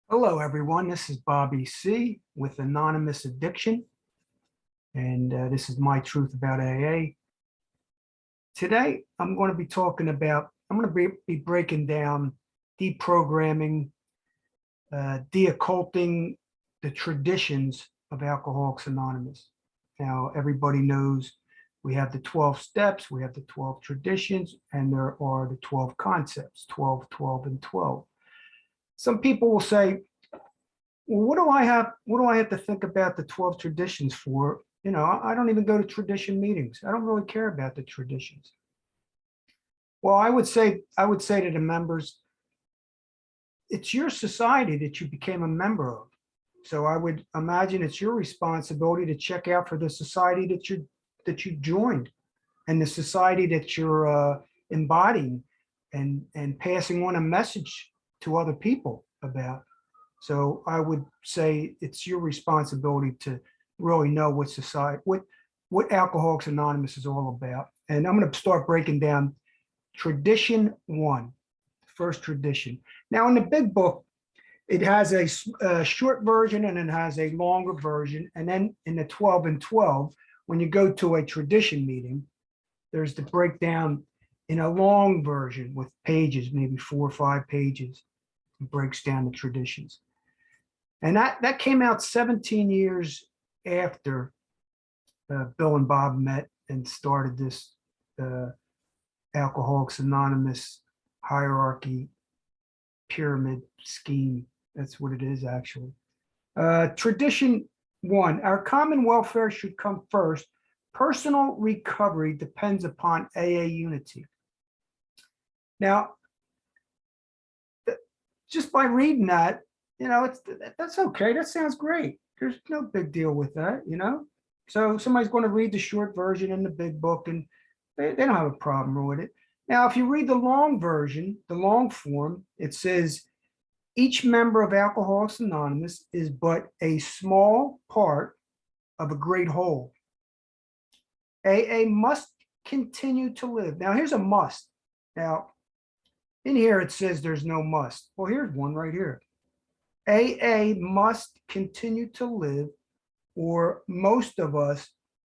Hello, everyone. This is Bobby C. with Anonymous Addiction, and this is my truth about AA. Today, I'm going to be talking about, I'm going to be breaking down deprogramming, de-occulting the traditions of Alcoholics Anonymous. Now, everybody knows we have the 12 steps, we have the 12 traditions, and there are the 12 concepts, 12, 12, and 12. Some people will say, well, what do I have to think about the 12 traditions for? You know, I don't even go to tradition meetings. I don't really care about the traditions. Well, I would say to the members, it's your society that you became a member of. So I would imagine it's your responsibility to check out for the society that you joined and the society that you're embodying and passing on a message to other people about. So I would say it's your responsibility to really know what society, what Alcoholics Anonymous is all about. And I'm going to start breaking down tradition one, first tradition. Now in the big book, it has a short version and it has a longer version. And then in the 12 and 12, when you go to a tradition meeting, there's the breakdown in a long version with pages, maybe 4 or 5 pages. It breaks down the traditions. And that came out 17 years after Bill and Bob met and started this Alcoholics Anonymous hierarchy pyramid scheme. That's what it is, actually. Tradition one, our common welfare should come first. Personal recovery depends upon AA unity. Now, just by reading that, you know, that's okay. That sounds great. There's no big deal with that, you know. So somebody's going to read the short version in the big book, and they don't have a problem with it. Now, if you read the long version, the long form, it says each member of Alcoholics Anonymous is but a small part of a great whole. AA must continue to live. Now, here's a must. Now, in here it says there's no must. Well, here's one right here. AA must continue to live, or most of us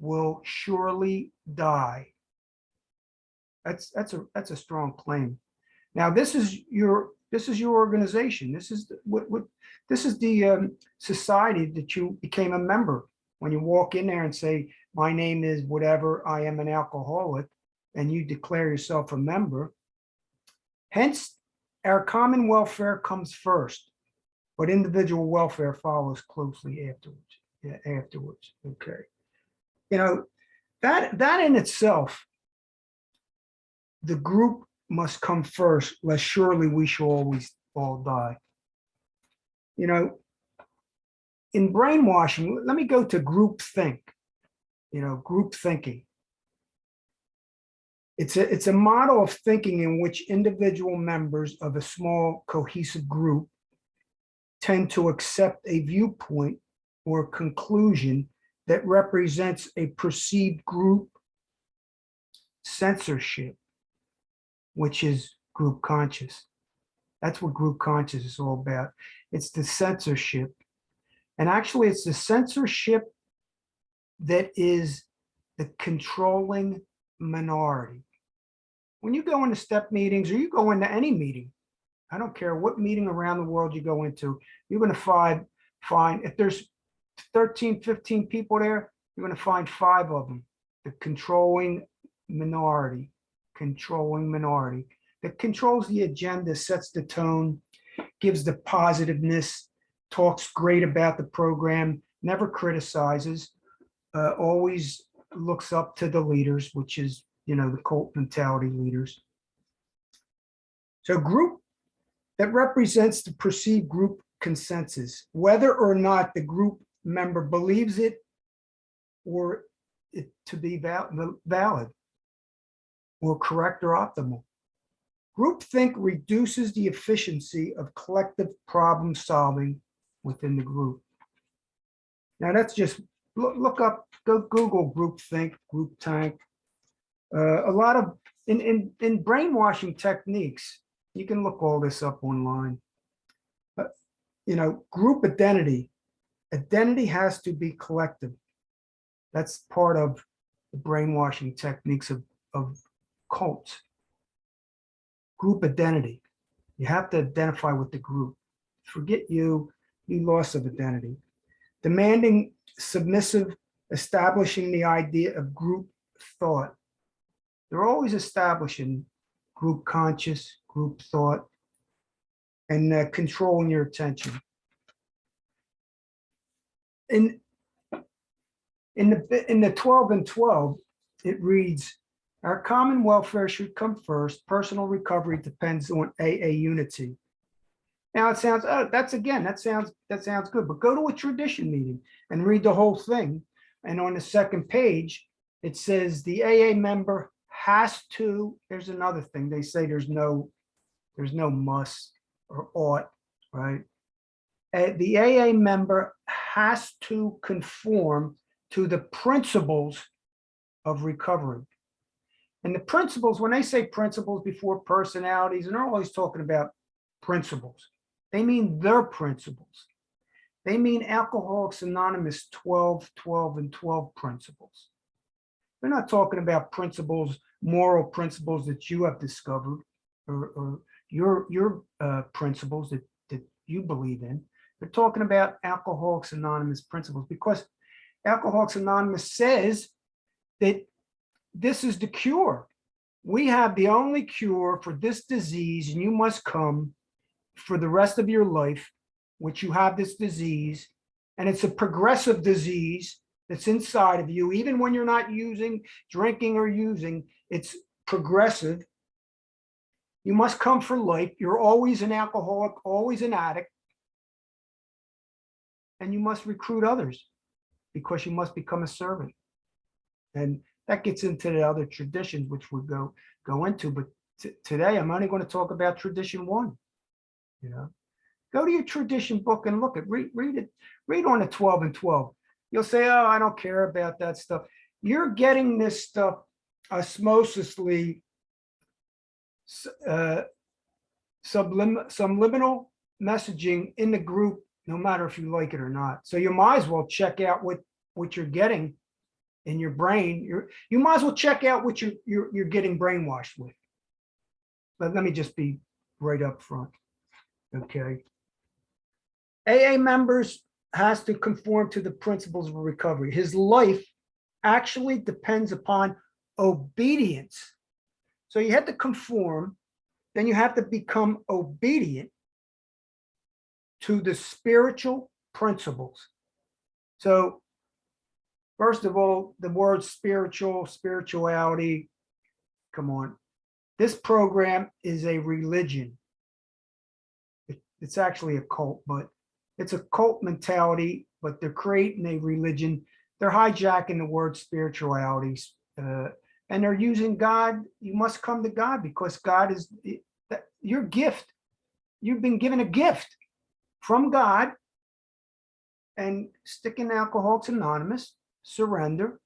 will surely die. That's a strong claim. Now, this is your organization. This is the society that you became a member. When you walk in there and say, my name is whatever, I am an alcoholic, and you declare yourself a member. Hence, our common welfare comes first, but individual welfare follows closely afterwards. Yeah, afterwards. Okay. You know, that in itself, the group must come first, lest surely we shall always all die. You know, in brainwashing, let me go to group think. You know, group thinking. It's a model of thinking in which individual members of a small cohesive group tend to accept a viewpoint or conclusion that represents a perceived group censorship, which is group conscious. That's what group conscious is all about. It's the censorship. And actually, it's the censorship that is the controlling minority. When you go into step meetings, or you go into any meeting, I don't care what meeting around the world you go into, you're going to find if there's 13, 15 people there, you're going to find 5 of them, the controlling minority that controls the agenda, sets the tone, gives the positiveness, talks great about the program, never criticizes, always looks up to the leaders, which is, you know, the cult mentality leaders. So group that represents the perceived group consensus, whether or not the group member believes it or it to be valid or correct or optimal. Groupthink reduces the efficiency of collective problem solving within the group. Now that's just, look up, go Google groupthink, group tank. A lot of, in brainwashing techniques, you can look all this up online. Group identity. Identity has to be collective. That's part of the brainwashing techniques of cults. Group identity. You have to identify with the group. Forget you loss of identity. Demanding, submissive, establishing the idea of group thought. They're always establishing group conscious, group thought, and controlling your attention. In the 12 and 12, it reads, our common welfare should come first. Personal recovery depends on AA unity. Now it sounds, that sounds good, but go to a tradition meeting and read the whole thing. And on the second page, it says the AA member has to, there's another thing. They say there's no must or ought, right? The AA member has to conform to the principles of recovery. And the principles, when they say principles before personalities, and they're always talking about principles, they mean their principles. They mean Alcoholics Anonymous 12, 12, and 12 principles. They're not talking about principles, moral principles that you have discovered or your principles that you believe in. They're talking about Alcoholics Anonymous principles, because Alcoholics Anonymous says that this is the cure. We have the only cure for this disease, and you must come for the rest of your life, which you have this disease, and it's a progressive disease that's inside of you. Even when you're not drinking or using, it's progressive. You must come for life. You're always an alcoholic, always an addict. And you must recruit others because you must become a servant. And that gets into the other traditions, which we'll go into. But today, I'm only going to talk about tradition 1. Go to your tradition book and look at, read it, read on the 12 and 12. You'll say, oh, I don't care about that stuff. You're getting this stuff osmosisly, subliminal messaging in the group, no matter if you like it or not. So you might as well check out what you're getting in your brain. You might as well check out what you're getting brainwashed with. But let me just be right up front. Okay. AA members has to conform to the principles of recovery. His life actually depends upon obedience. So you have to conform, then you have to become obedient to the spiritual principles. So first of all, the word spirituality, come on. This program is a religion. It's actually a cult, but it's a cult mentality, but they're creating a religion. They're hijacking the word spirituality, and they're using God. You must come to God because God is your gift. You've been given a gift from God, and stick in Alcoholics Anonymous, surrender,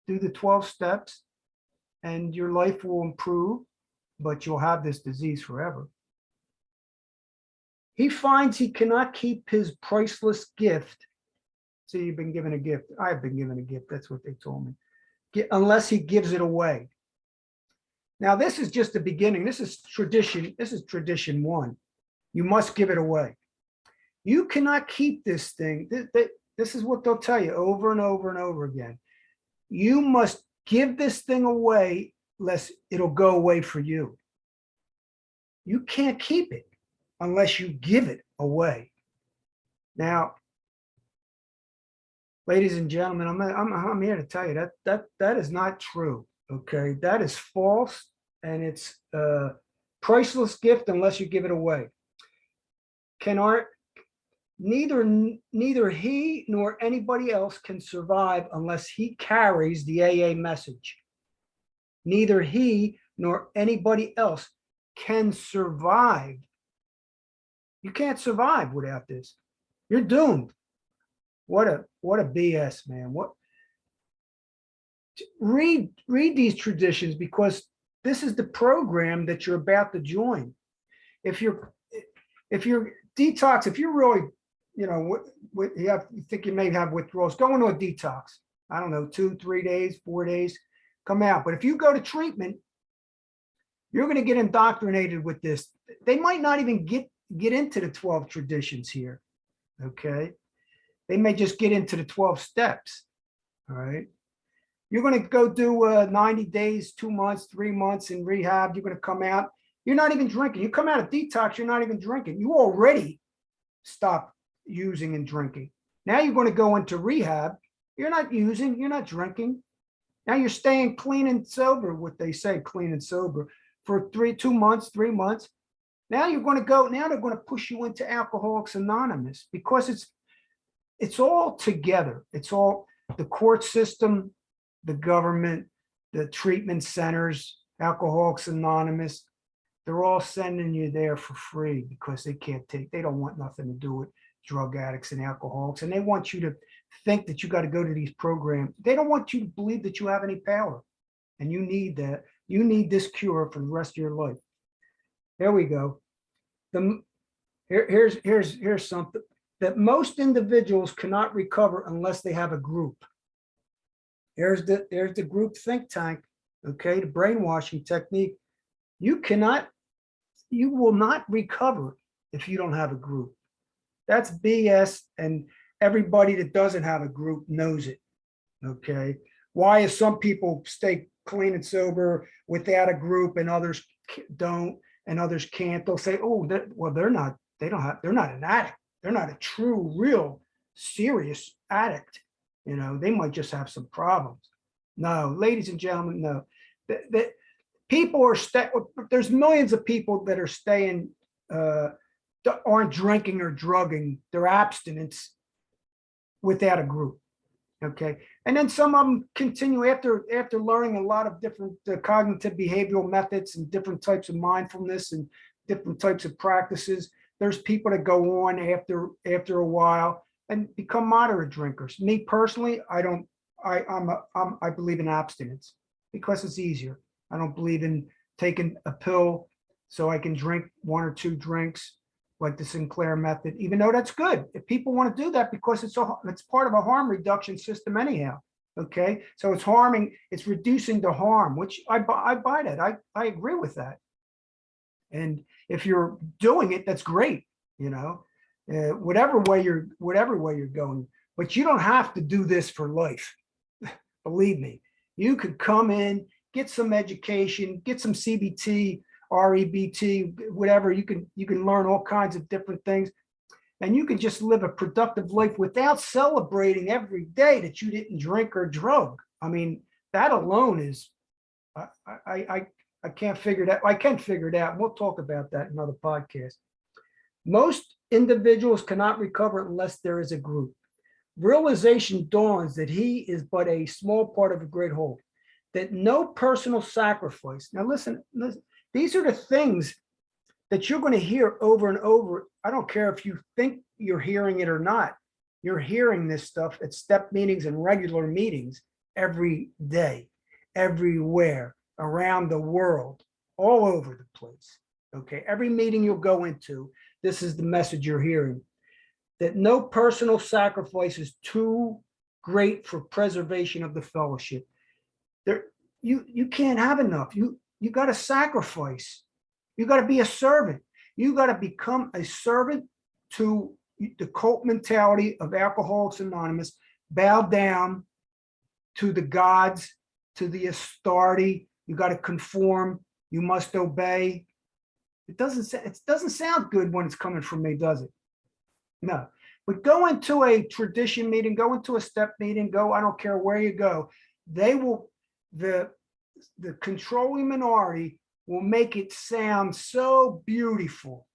do the 12 steps, and your life will improve, but you'll have this disease forever. He finds he cannot keep his priceless gift. So you've been given a gift. I've been given a gift. That's what they told me. Unless he gives it away. Now, this is just the beginning. This is tradition. This is tradition 1. You must give it away. You cannot keep this thing. This is what they'll tell you over and over and over again. You must give this thing away, lest it'll go away for you. You can't keep it unless you give it away. Now, ladies and gentlemen, I'm here to tell you that is not true. Okay, that is false, and it's a priceless gift unless you give it away. Neither he nor anybody else can survive unless he carries the AA message. Neither he nor anybody else can survive. You can't survive without this. You're doomed. What a BS, man. Read these traditions, because this is the program that you're about to join. If you're detox, if you're really, you know, you think you may have withdrawals, go into a detox. I don't know, 2, 3 days, 4 days, come out. But if you go to treatment, you're going to get indoctrinated with this. They might not even get into the 12 traditions here. Okay. They may just get into the 12 steps. All right. You're going to go do 90 days, 2 months, 3 months in rehab. You're going to come out. You're not even drinking. You come out of detox, you're not even drinking. You already stopped using and drinking. Now you're going to go into rehab. You're not using, you're not drinking. Now you're staying clean and sober, what they say, clean and sober, for 2 months, 3 months. Now you're going to go, now they're going to push you into Alcoholics Anonymous, because it's all together. It's all the court system, the government, the treatment centers, Alcoholics Anonymous. They're all sending you there for free because they don't want nothing to do with drug addicts and alcoholics. And they want you to think that you got to go to these programs. They don't want you to believe that you have any power. And you need that. You need this cure for the rest of your life. There we go. Here's something that most individuals cannot recover unless they have a group. There's the group think tank. Okay, the brainwashing technique. You will not recover if you don't have a group. That's BS, and everybody that doesn't have a group knows it. Okay, why is some people stay clean and sober without a group and others don't, and others can't? They'll say, oh, they're not an addict. They're not a true, real, serious addict. You know, they might just have some problems. No, ladies and gentlemen, no. People are there's millions of people that are staying, aren't drinking or drugging. They're abstinents without a group. Okay, and then some of them continue after learning a lot of different cognitive behavioral methods and different types of mindfulness and different types of practices. There's people that go on after a while and become moderate drinkers. Me personally, I believe in abstinence because it's easier. I don't believe in taking a pill so I can drink 1 or 2 drinks like the Sinclair method, even though that's good. If people want to do that, because it's part of a harm reduction system anyhow. Okay, so it's reducing the harm, which I buy that. I agree with that. And if you're doing it, that's great. You know, whatever way you're going, but you don't have to do this for life. Believe me, you could come in, get some education, get some CBT, REBT, whatever. You can learn all kinds of different things, and you can just live a productive life without celebrating every day that you didn't drink or drug. I mean, that alone is, I can't figure that. I can figure it out. We'll talk about that in another podcast. Most individuals cannot recover unless there is a group. Realization dawns that he is but a small part of a great whole, that no personal sacrifice. Now listen, these are the things that you're going to hear over and over. I don't care if you think you're hearing it or not. You're hearing this stuff at step meetings and regular meetings every day, everywhere, around the world, all over the place. Okay, every meeting you'll go into, this is the message you're hearing, that no personal sacrifice is too great for preservation of the fellowship. You can't have enough. You got to sacrifice. You got to be a servant. You got to become a servant to the cult mentality of Alcoholics Anonymous. Bow down to the gods, to the authority. You got to conform. You must obey. It doesn't sound good when it's coming from me, does it? No. But go into a tradition meeting, go into a step meeting, I don't care where you go. They will, the controlling minority will make it sound so beautiful.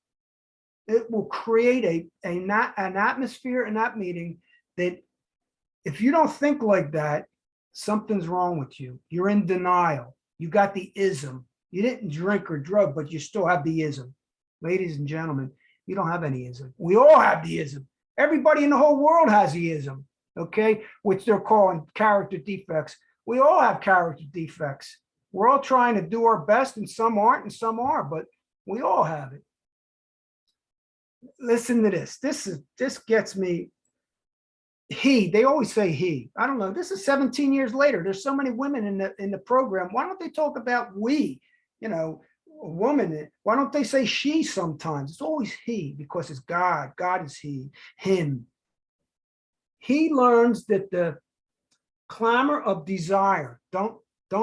It will create an atmosphere in that meeting that if you don't think like that, something's wrong with you. You're in denial. You got the ism. You didn't drink or drug, but you still have the ism. Ladies and gentlemen, you don't have any ism. We all have the ism. Everybody in the whole world has the ism, okay? Which they're calling character defects. We all have character defects. We're all trying to do our best, and some aren't and some are, but we all have it. listen to this. This gets me. They always say he. I don't know. This is 17 years later. There's so many women in the program. Why don't they talk about we? You know, a woman. Why don't they say she sometimes? It's always he because it's God. God is he, him. He learns that the clamor of desire, don't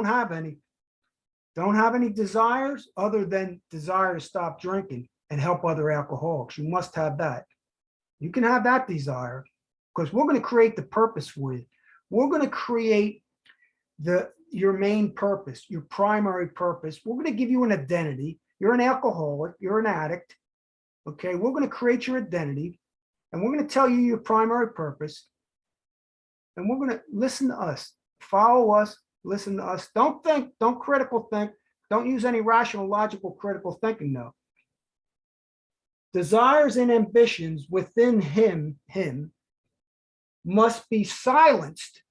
have any desires other than desire to stop drinking and help other alcoholics. You must have that. You can have that desire because we're going to create the purpose for you. We're going to create your main purpose, your primary purpose. We're going to give you an identity. You're an alcoholic, you're an addict. Okay, we're going to create your identity and we're going to tell you your primary purpose. And we're going to listen to us, follow us, listen to us. Don't think, don't critical think. Don't use any rational, logical, critical thinking, no. Desires and ambitions within him must be silenced.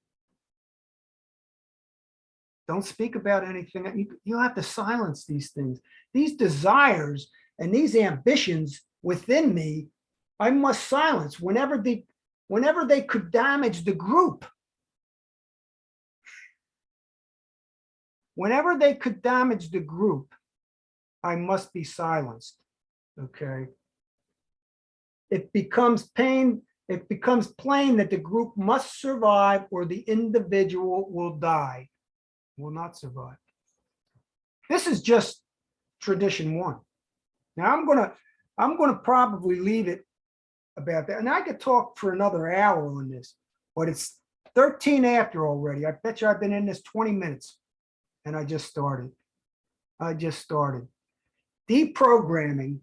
Don't speak about anything. You have to silence these things. These desires and these ambitions within me, I must silence whenever they could damage the group. Whenever they could damage the group, I must be silenced. Okay. It becomes plain that the group must survive or the individual will die, will not survive. This is just tradition one. Now I'm gonna probably leave it about that. And I could talk for another hour on this, but it's 13 after already. I bet you I've been in this 20 minutes and I just started. Deprogramming,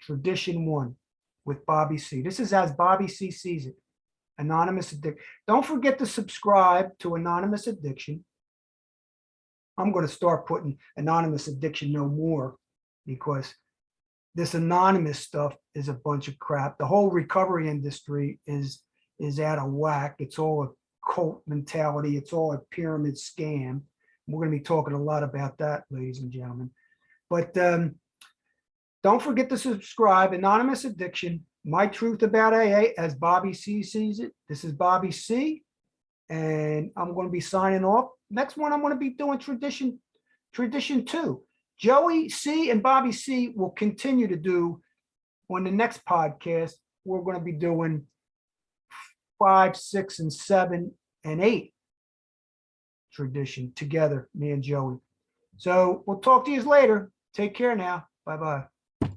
tradition one with Bobby C. This is as Bobby C sees it. Anonymous Addiction. Don't forget to subscribe to Anonymous Addiction. I'm going to start putting Anonymous Addiction no more because this anonymous stuff is a bunch of crap. The whole recovery industry is out of whack. It's all a cult mentality. It's all a pyramid scam. We're going to be talking a lot about that, ladies and gentlemen. But don't forget to subscribe. Anonymous Addiction, My Truth About AA, as Bobby C sees it. This is Bobby C, and I'm going to be signing off. Next one, I'm going to be doing tradition 2. Joey C and Bobby C will continue to do on the next podcast. We're going to be doing 5, 6, and 7, and 8 tradition together, me and Joey. So we'll talk to you later. Take care now. Bye-bye.